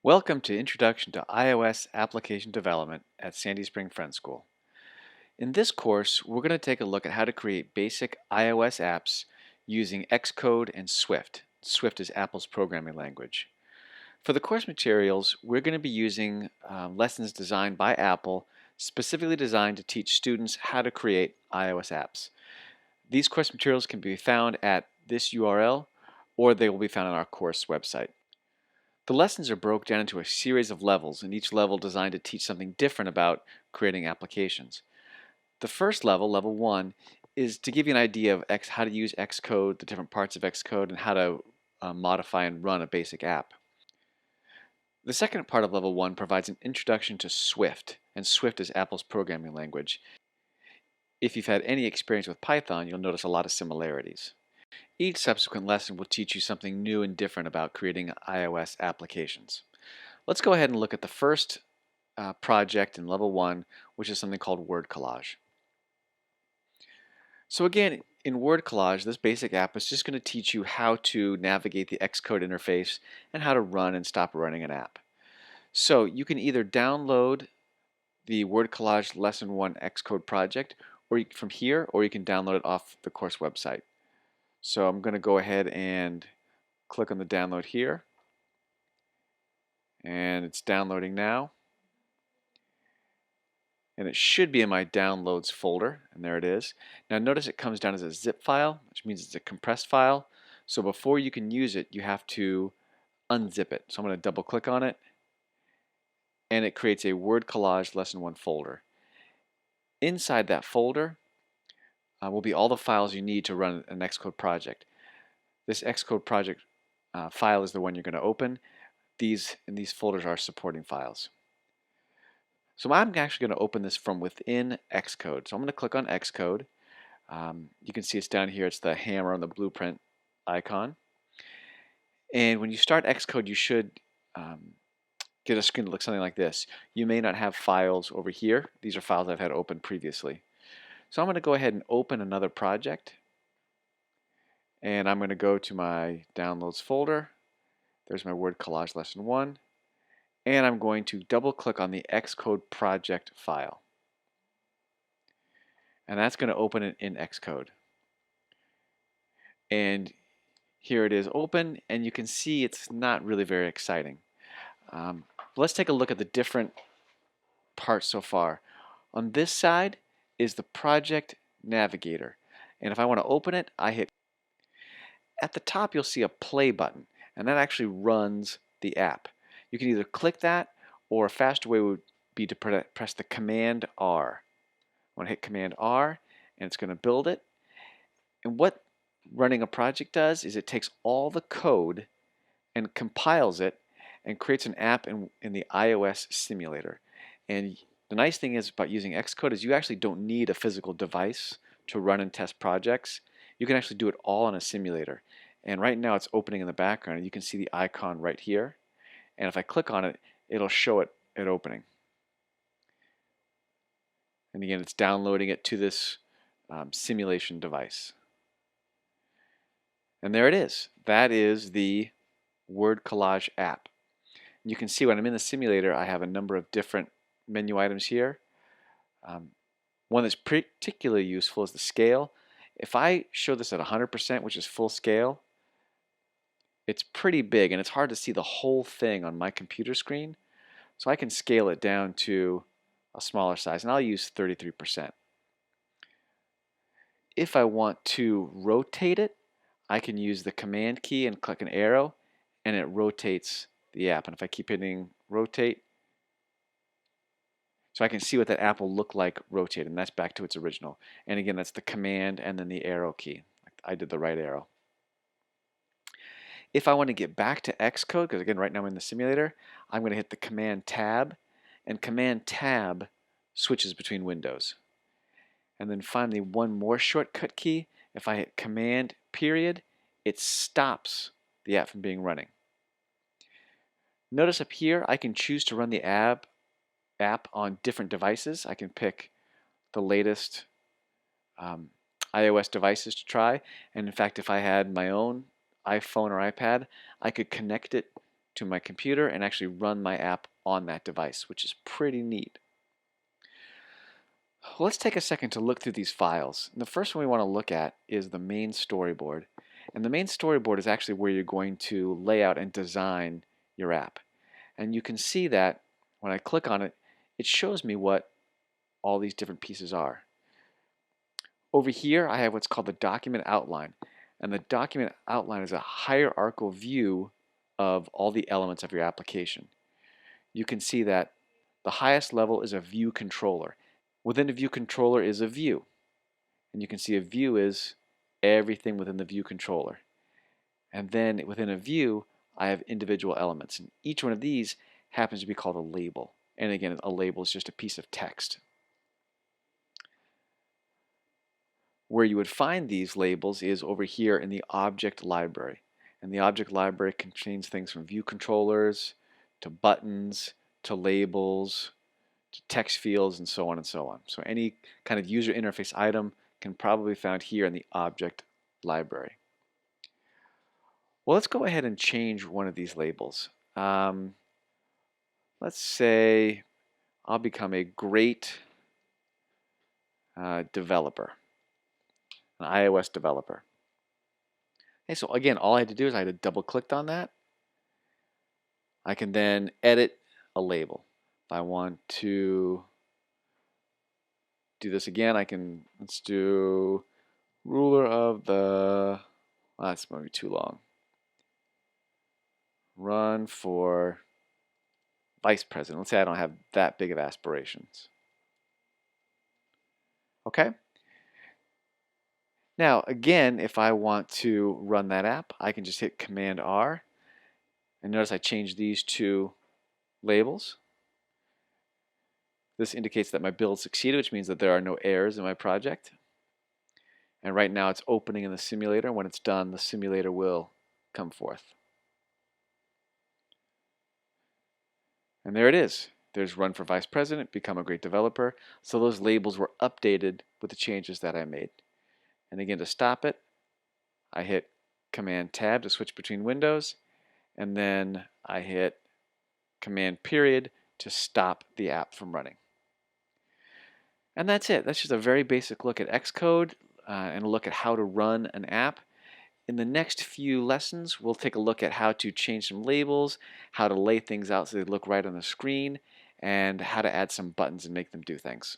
Welcome to Introduction to iOS Application Development at Sandy Spring Friend School. In this course, we're going to take a look at how to create basic iOS apps using Xcode and Swift. Swift is Apple's programming language. For the course materials, we're going to be using lessons designed by Apple, specifically designed to teach students how to create iOS apps. These course materials can be found at this URL, or they will be found on our course website. The lessons are broken down into a series of levels, and each level designed to teach something different about creating applications. The first level, level 1, is to give you an idea of how to use Xcode, the different parts of Xcode, and how to modify and run a basic app. The second part of level 1 provides an introduction to Swift, and Swift is Apple's programming language. If you've had any experience with Python, you'll notice a lot of similarities. Each subsequent lesson will teach you something new and different about creating iOS applications. Let's go ahead and look at the first project in level 1, which is something called WordCollage. So again, in WordCollage, this basic app is just going to teach you how to navigate the Xcode interface and how to run and stop running an app. So you can either download the WordCollage Lesson 1 Xcode project from here, or you can download it off the course website. So I'm going to go ahead and click on the download here, and it's downloading now. And it should be in my downloads folder, and there it is. Now notice it comes down as a zip file, which means it's a compressed file. So before you can use it, you have to unzip it. So I'm going to double click on it, and it creates a WordCollage Lesson 1 folder. Inside that folder will be all the files you need to run an Xcode project. This Xcode project file is the one you're going to open. These folders are supporting files. So I'm actually going to open this from within Xcode. So I'm going to click on Xcode. You can see it's down here. It's the hammer on the blueprint icon. And when you start Xcode, you should get a screen that looks something like this. You may not have files over here. These are files I've had open previously. So I'm going to go ahead and open another project. And I'm going to go to my downloads folder. There's my WordCollage Lesson 1. And I'm going to double click on the Xcode project file. And that's going to open it in Xcode. And here it is open, and you can see it's not really very exciting. Let's take a look at the different parts so far. On this side is the project navigator. And if I want to open it, I hit. At the top you'll see a play button, and that actually runs the app. You can either click that, or a faster way would be to press the Command R. I'm going to hit Command R, and it's going to build it. And what running a project does is it takes all the code and compiles it and creates an app in the iOS simulator. And the nice thing is about using Xcode is you actually don't need a physical device to run and test projects. You can actually do it all on a simulator. And right now it's opening in the background, and you can see the icon right here. And if I click on it, it'll show it opening. And again, it's downloading it to this simulation device. And there it is. That is the WordCollage app. You can see when I'm in the simulator, I have a number of different menu items here. One that's particularly useful is the scale. If I show this at 100%, which is full scale, it's pretty big, and it's hard to see the whole thing on my computer screen. So I can scale it down to a smaller size, and I'll use 33%. If I want to rotate it, I can use the Command key and click an arrow, and it rotates the app. And if I keep hitting rotate, so I can see what that app will look like rotated, and that's back to its original. And again, that's the Command and then the arrow key. I did the right arrow. If I want to get back to Xcode, because again, right now I'm in the simulator, I'm going to hit the Command Tab, and Command Tab switches between windows. And then finally, one more shortcut key. If I hit Command period, it stops the app from being running. Notice up here, I can choose to run the app on different devices. I can pick the latest iOS devices to try. And in fact, if I had my own iPhone or iPad, I could connect it to my computer and actually run my app on that device, which is pretty neat. Let's take a second to look through these files. And the first one we want to look at is the main storyboard. And the main storyboard is actually where you're going to lay out and design your app. And you can see that when I click on it, it shows me what all these different pieces are. Over here, I have what's called the document outline. And the document outline is a hierarchical view of all the elements of your application. You can see that the highest level is a view controller. Within a view controller is a view. And you can see a view is everything within the view controller. And then within a view, I have individual elements. And each one of these happens to be called a label. And again, a label is just a piece of text. Where you would find these labels is over here in the object library. And the object library contains things from view controllers to buttons to labels to text fields and so on and so on. So any kind of user interface item can probably be found here in the object library. Well, let's go ahead and change one of these labels. Let's say I'll become a great developer, an iOS developer. Okay, so again, all I had to do is I had to double click on that. I can then edit a label. If I want to do this again, let's do ruler of the, that's maybe too long. Run for vice president. Let's say I don't have that big of aspirations. Okay? Now, again, if I want to run that app, I can just hit Command R. And notice I changed these two labels. This indicates that my build succeeded, which means that there are no errors in my project. And right now it's opening in the simulator. When it's done, the simulator will come forth. And there it is. There's run for vice president, become a great developer. So those labels were updated with the changes that I made. And again, to stop it, I hit Command Tab to switch between windows. And then I hit Command period to stop the app from running. And that's it. That's just a very basic look at Xcode and a look at how to run an app. In the next few lessons, we'll take a look at how to change some labels, how to lay things out so they look right on the screen, and how to add some buttons and make them do things.